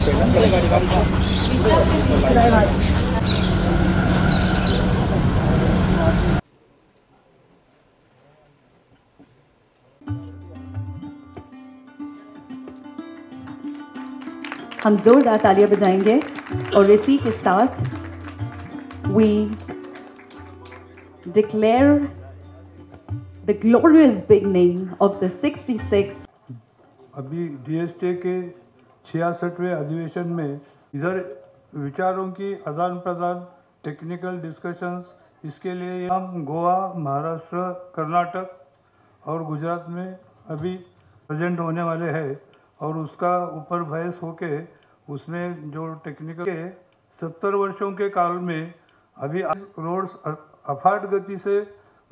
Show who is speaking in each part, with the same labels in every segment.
Speaker 1: हम जोरदार तालियां बजाएंगे और इसी के साथ we declare the glorious beginning of the 66th.
Speaker 2: अभी DSTA के 66वें अधिवेशन में इधर विचारों की आदान प्रदान, टेक्निकल डिस्कशंस, इसके लिए हम गोवा, महाराष्ट्र, कर्नाटक और गुजरात में अभी प्रेजेंट होने वाले हैं और उसका ऊपर बहस होके उसमें जो टेक्निकल के 70 वर्षों के काल में अभी रोड्स अफाट गति से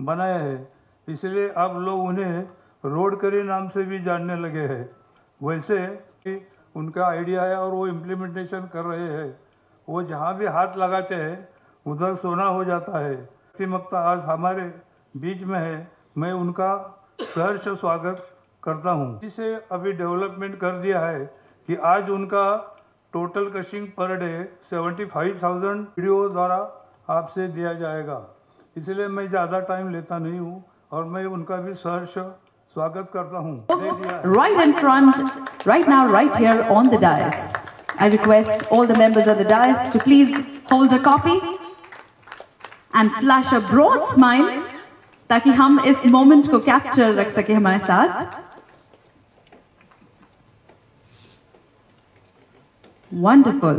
Speaker 2: बनाए हैं, इसलिए अब लोग उन्हें रोड करी नाम से भी जानने लगे हैं। वैसे उनका आइडिया है और वो इम्प्लीमेंटेशन कर रहे हैं। वो जहाँ भी हाथ लगाते हैं उधर सोना हो जाता है। मक्ता आज हमारे बीच में है, मैं उनका सहर्ष स्वागत करता हूँ। इसे अभी डेवलपमेंट कर दिया है कि आज उनका total Cushing per day 75,000 video द्वारा आपसे दिया जाएगा। इसलिए मैं ज़्यादा टाइम लेता नहीं हूँ और मैं उनका भी सहर्ष स्वागत करता हूँ।
Speaker 1: Right in front, right now, right here on the dais. I request all the members of the dais to please hold a copy and flash a broad smile ताकि हम इस मोमेंट को कैप्चर रख सके हमारे साथ। Wonderful.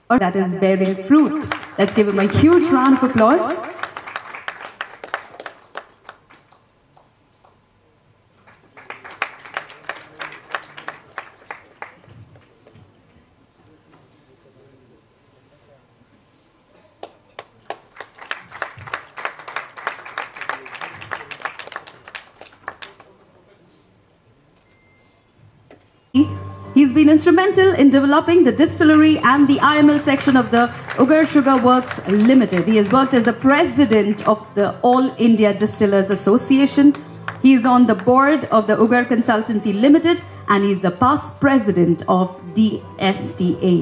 Speaker 1: Or that is bearing fruit. Let's give him a huge round of applause. He's been instrumental in developing the distillery and the IML section of the Ugar Sugar Works Limited. He has worked as the president of the All India Distillers Association. He is on the board of the Ugar Consultancy Limited and he is the past president of DSTA.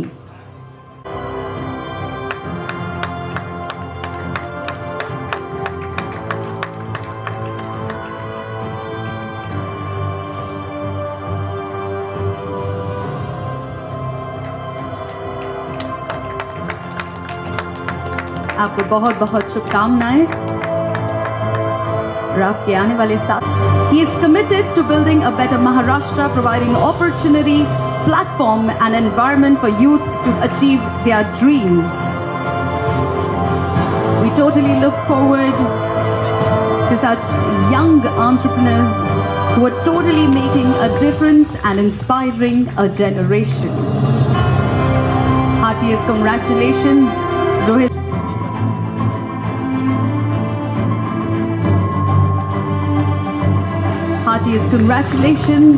Speaker 1: आपको बहुत बहुत शुभकामनाएं और आपके आने वाले साल। He is committed to building a better Maharashtra, providing opportunity, platform and environment for youth to achieve their dreams. We totally look forward to such young entrepreneurs who are totally making a difference and inspiring a generation. Heartiest congratulations, Rohit. Heartiest congratulations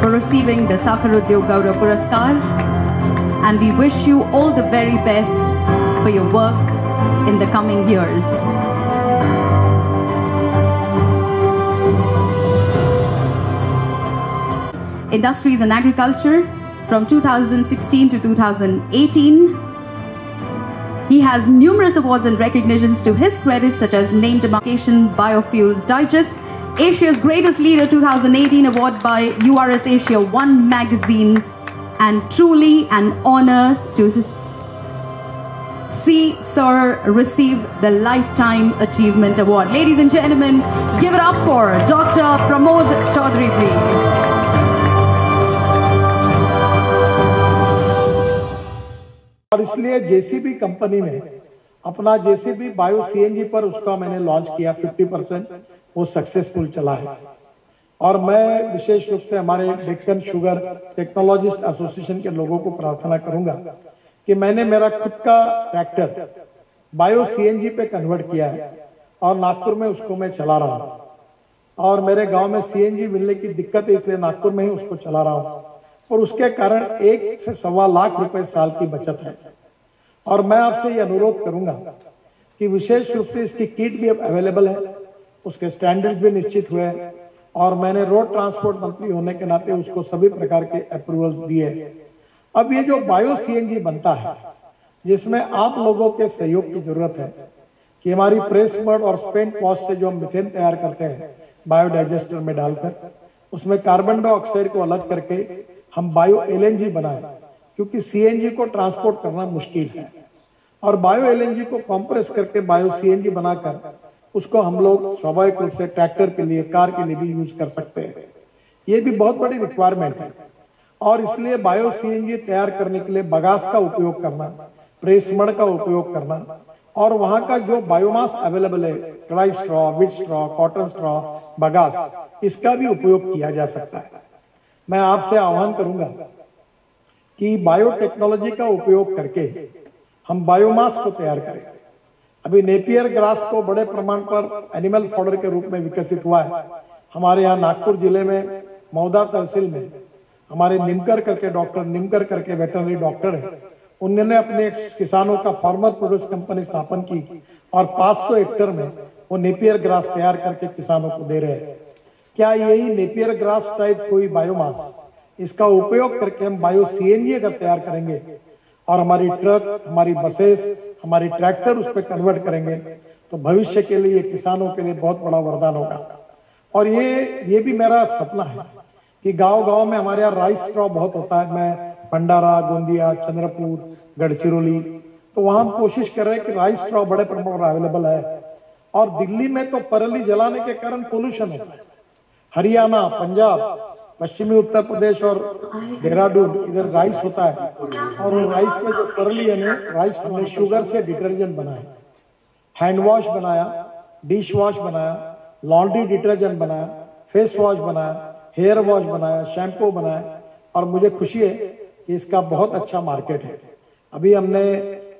Speaker 1: for receiving the Sakhar Udyog Gaurav Puraskar, and we wish you all the very best for your work in the coming years. Industries and Agriculture from 2016 to 2018. He has numerous awards and recognitions to his credit, such as Name Demarcation Biofuels Digest, Asia's Greatest Leader 2018 award by URS Asia 1 magazine, and truly an honor to see Sir receive the Lifetime Achievement Award. Ladies and gentlemen, give it up for Dr. Pramod Chaudhary ji.
Speaker 3: और इसलिए JCB company ने अपना JCB bio CNG पर उसका मैंने launch किया 50%, वो successful चला है। और मैं विशेष रूप से हमारे डेक्कन शुगर टेक्नोलॉजिस्ट एसोसिएशन के लोगों को प्रार्थना करूंगा कि मैंने मेरा खुद का ट्रैक्टर बायो सीएनजी पे कन्वर्ट किया है और नागपुर में उसको मैं चला रहा हूँ। और मेरे गांव में सीएनजी मिलने की दिक्कत है, इसलिए नागपुर में ही उसको चला रहा हूँ और उसके कारण 1 से सवा लाख रुपए साल की बचत है। और मैं आपसे ये अनुरोध करूंगा कि विशेष रूप से इसकी किट भी अब अवेलेबल है, उसके स्टैंडर्ड्स भी निश्चित हुए हैं और मैंने रोड ट्रांसपोर्ट मंत्री होने के नाते उसको सभी प्रकार के अप्रूवल्स दिए। अब ये जो बायो सीएनजी बनता है, जिसमें आप लोगों के सहयोग की जरूरत है कि हमारी प्रेस मड और स्पेंट पॉज से जो हम मीथेन तैयार करते हैं बायोडाइजेस्टर में डालकर, उसमें कार्बन डाइऑक्साइड को अलग करके हम बायो एलएनजी बनाएं, क्योंकि सीएनजी को ट्रांसपोर्ट करना मुश्किल है। और बायो एलएनजी को कंप्रेस करके बायो सीएनजी बनाकर उसको हम लोग स्वाभाविक रूप से ट्रैक्टर के लिए, कार के लिए भी यूज कर सकते हैं। ये भी बहुत बड़ी रिक्वायरमेंट है और इसलिए बायो सीएनजी तैयार करने के लिए बगास का उपयोग करना, प्रेस मड का उपयोग करना और वहां का जो बायोमास अवेलेबल है, ड्राई स्ट्रॉ, विट स्ट्रॉ, कॉटन स्ट्रॉ, बगास, इसका भी उपयोग किया जा सकता है। मैं आपसे आह्वान करूंगा कि बायोटेक्नोलॉजी का उपयोग करके हम बायोमास को तैयार करें। अभी नेपियर ग्रास को बड़े प्रमाण पर एनिमल फॉडर के रूप में विकसित हुआ है। हमारे यहाँ नागपुर जिले में मौदा तहसील में हमारे निमकर करके डॉक्टर, निमकर करके वेटरनरी डॉक्टर है, उन्होंने अपने किसानों का फार्मर प्रोड्यूस कंपनी स्थापन की और 500 हेक्टेयर में वो नेपियर ग्रास तैयार करके किसानों को दे रहे हैं। क्या यही नेपियर ग्रास टाइप कोई बायोमास, इसका उपयोग करके हम बायो सीएनजी अगर तैयार करेंगे और हमारी ट्रक, हमारी बसेस, हमारी ट्रैक्टर उस पर कन्वर्ट करेंगे तो भविष्य के लिए किसानों के लिए बहुत बड़ा वरदान होगा। और ये भी मेरा सपना है कि गांव-गांव में हमारे यहाँ राइस स्ट्रॉ बहुत होता है। मैं भंडारा, गोंदिया, चंद्रपुर, गढ़चिरौली, तो वहां हम कोशिश कर रहे हैं कि राइस स्ट्रॉ बड़े प्रमाण में अवेलेबल है। और दिल्ली में तो पराली जलाने के कारण पोल्यूशन होता है। हरियाणा, पंजाब, पश्चिमी उत्तर प्रदेश और देहरादून, इधर राइस होता है और राइस में जो पराली है, राइस हमने शुगर से डिटर्जेंट बनाया, हैंड वॉश बनाया, डिश वॉश बनाया, लॉन्ड्री डिटर्जेंट बनाया, फेस वॉश बनाया, हेयर वॉश बनाया, शैम्पू बनाया और मुझे खुशी है कि इसका बहुत अच्छा मार्केट है। अभी हमने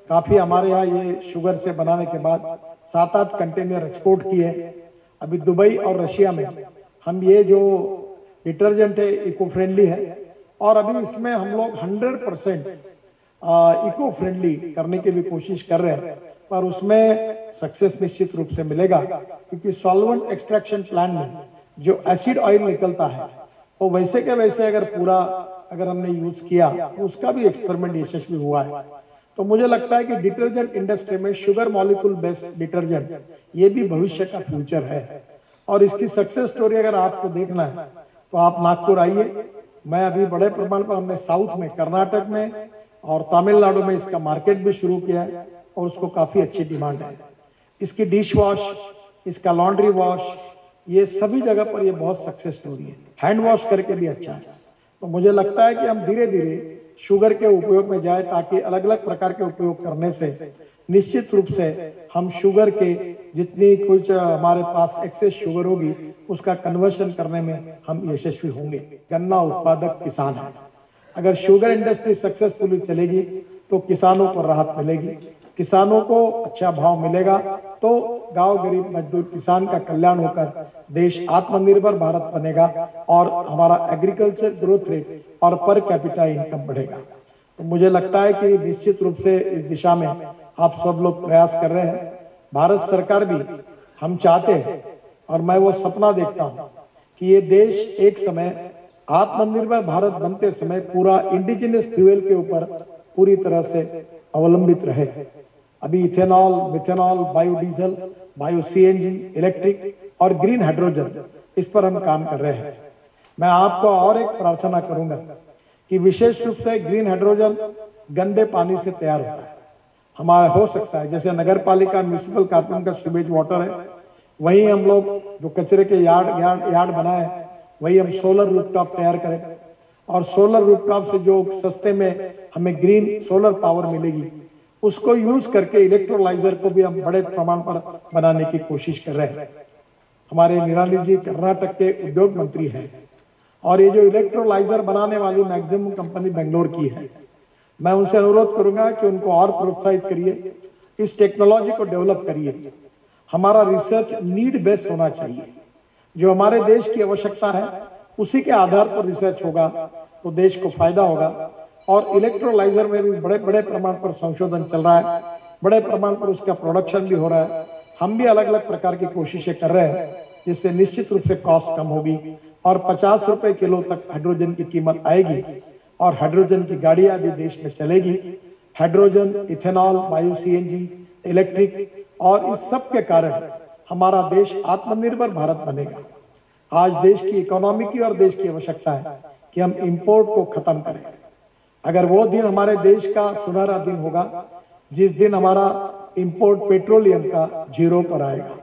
Speaker 3: काफी हमारे यहाँ ये शुगर से बनाने के बाद 7-8 कंटेनर एक्सपोर्ट किए। अभी दुबई और रशिया में हम ये जो डिटर्जेंट है इको फ्रेंडली है और अभी इसमें हम लोग 100% इको फ्रेंडली करने की भी कोशिश कर रहे हैं, पर उसमें सक्सेस निश्चित रूप से मिलेगा क्योंकि सॉल्वेंट एक्सट्रैक्शन प्लांट में जो एसिड ऑयल निकलता है वो वैसे के वैसे अगर हमने यूज किया तो उसका भी एक्सपेरिमेंट यशस्वी हुआ है। तो मुझे लगता है कि डिटर्जेंट इंडस्ट्री में शुगर मॉलिक्यूल बेस्ड डिटर्जेंट ये भी भविष्य का फ्यूचर है। और इसकी सक्सेस स्टोरी अगर आपको देखना है तो आप नागपुर आइए। मैं अभी बड़े प्रमाण पर हमने साउथ में, कर्नाटक में और तमिलनाडु में इसका मार्केट भी शुरू किया है और उसको काफी अच्छी डिमांड है। इसकी डिश वॉश, इसका लॉन्ड्री वॉश, ये सभी जगह पर ये बहुत सक्सेस स्टोरी है। हैंड वॉश करके भी अच्छा है। तो मुझे लगता है कि हम धीरे धीरे शुगर के उपयोग में जाए ताकि अलग अलग प्रकार के उपयोग करने से निश्चित रूप से हम शुगर के जितनी कुछ हमारे पास एक्सेस शुगर होगी उसका कन्वर्शन करने में हम यशस्वी होंगे। गन्ना उत्पादक किसान है, अगर शुगर इंडस्ट्री सक्सेसफुली चलेगी तो किसानों को राहत मिलेगी, किसानों को अच्छा भाव मिलेगा तो गांव गरीब मजदूर किसान का कल्याण होकर देश आत्मनिर्भर भारत बनेगा और हमारा एग्रीकल्चर ग्रोथ रेट और पर कैपिटा इनकम बढ़ेगा। तो मुझे लगता है कि निश्चित रूप से इस दिशा में आप सब लोग प्रयास कर रहे हैं। भारत सरकार भी हम चाहते हैं और मैं वो सपना देखता हूँ कि ये देश एक समय आत्मनिर्भर भारत बनते समय पूरा इंडिजिनस फ्यूल के ऊपर पूरी तरह से अवलंबित रहे। अभी ethanol, methanol, biodiesel, bio CNG, electric और ग्रीन हाइड्रोजन, इस पर हम काम कर रहे हैं। मैं आपको और एक प्रार्थना करूंगा कि विशेष रूप से ग्रीन हाइड्रोजन गंदे पानी से तैयार होता है। हमारा हो सकता है जैसे नगर पालिका म्यूनिसिपल कॉर्पोरेशन का सीवेज वाटर है, वही हम लोग जो कचरे के यार्ड बनाए वही हम सोलर रूफटॉप तैयार करें और सोलर रूफटॉप से जो सस्ते में हमें ग्रीन सोलर पावर मिलेगी उसको यूज करके इलेक्ट्रोलाइजर को भी हम बड़े प्रमाण पर बनाने की कोशिश कर रहे हैं। हमारे निराली जी कर्नाटक के उद्योग मंत्री हैं और ये जो इलेक्ट्रोलाइजर बनाने वाली मैक्सिमम कंपनी बेंगलोर की है। मैं उनसे अनुरोध करूंगा कि उनको और प्रोत्साहित करिए, इस टेक्नोलॉजी को डेवलप करिए। हमारा रिसर्च नीड बेस्ड होना चाहिए, जो हमारे देश की आवश्यकता है उसी के आधार पर रिसर्च होगा तो देश को फायदा होगा। और इलेक्ट्रोलाइजर में भी बड़े बड़े प्रमाण पर संशोधन चल रहा है, बड़े प्रमाण पर उसका प्रोडक्शन भी हो रहा है। हम भी अलग अलग प्रकार की कोशिशें कर रहे हैं। जिससे निश्चित रूप से कॉस्ट कम होगी और 50 रुपए किलो तक हाइड्रोजन की कीमत आएगी और हाइड्रोजन की गाड़ियां भी देश में चलेगी। Hydrogen, ethanol, bio CNG, electric और इस सब के कारण हमारा देश आत्मनिर्भर भारत बनेगा। आज देश की इकोनॉमी की और देश की आवश्यकता है कि हम इंपोर्ट को खत्म करें। अगर वो दिन हमारे देश का सुनहरा दिन होगा जिस दिन हमारा इंपोर्ट पेट्रोलियम का 0 पर आएगा।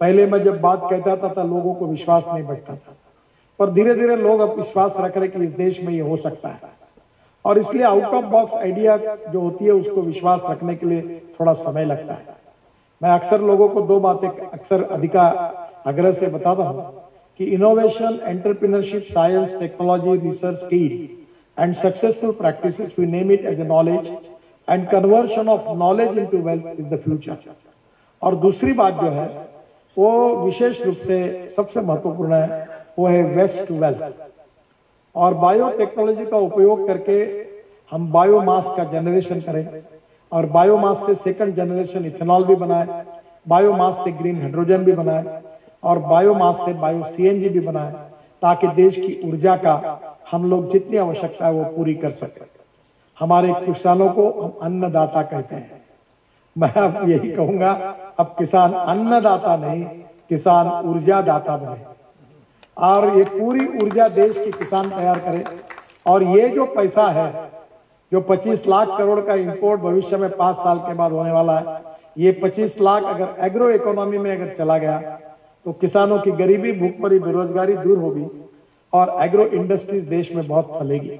Speaker 3: पहले मैं जब बात कहता था लोगों को विश्वास नहीं बैठता था, पर धीरे धीरे लोग अब विश्वास रख रहे कि इस देश में ये हो सकता है और इसलिए आउट ऑफ बॉक्स आइडिया जो होती है उसको विश्वास रखने के लिए थोड़ा समय लगता है। मैं अक्सर लोगों को 2 बातें अक्सर आग्रह से बताता हूं कि innovation, entrepreneurship, science, technology, research, skill and successful practices, we name it as a knowledge and conversion of knowledge into wealth is the future. और दूसरी बात जो है वो विशेष रूप से सबसे महत्वपूर्ण है, वो है वेस्ट टू वेल्थ। और बायोटेक्नोलॉजी का उपयोग करके हम बायोमास का जनरेशन करें और बायोमास से सेकंड जनरेशन इथेनॉल भी बनाए, बायोमास से ग्रीन हाइड्रोजन भी बनाए और बायोमास से बायो सीएनजी भी बनाए, ताकि देश की ऊर्जा का हम लोग जितनी आवश्यकता है वो पूरी कर सके। हमारे किसानों को हम अन्नदाता कहते हैं। मैं अब यही कहूंगा, अब किसान अन्नदाता नहीं, किसान ऊर्जा दाता बने और ये पूरी ऊर्जा देश के किसान तैयार करे। और ये जो पैसा है, जो 25 लाख करोड़ का इंपोर्ट भविष्य में 5 साल के बाद होने वाला है, ये 25 लाख अगर एग्रो इकोनॉमी में अगर चला गया तो किसानों की गरीबी, भूखमरी, बेरोजगारी दूर होगी और एग्रो इंडस्ट्रीज देश में बहुत फैलेगी।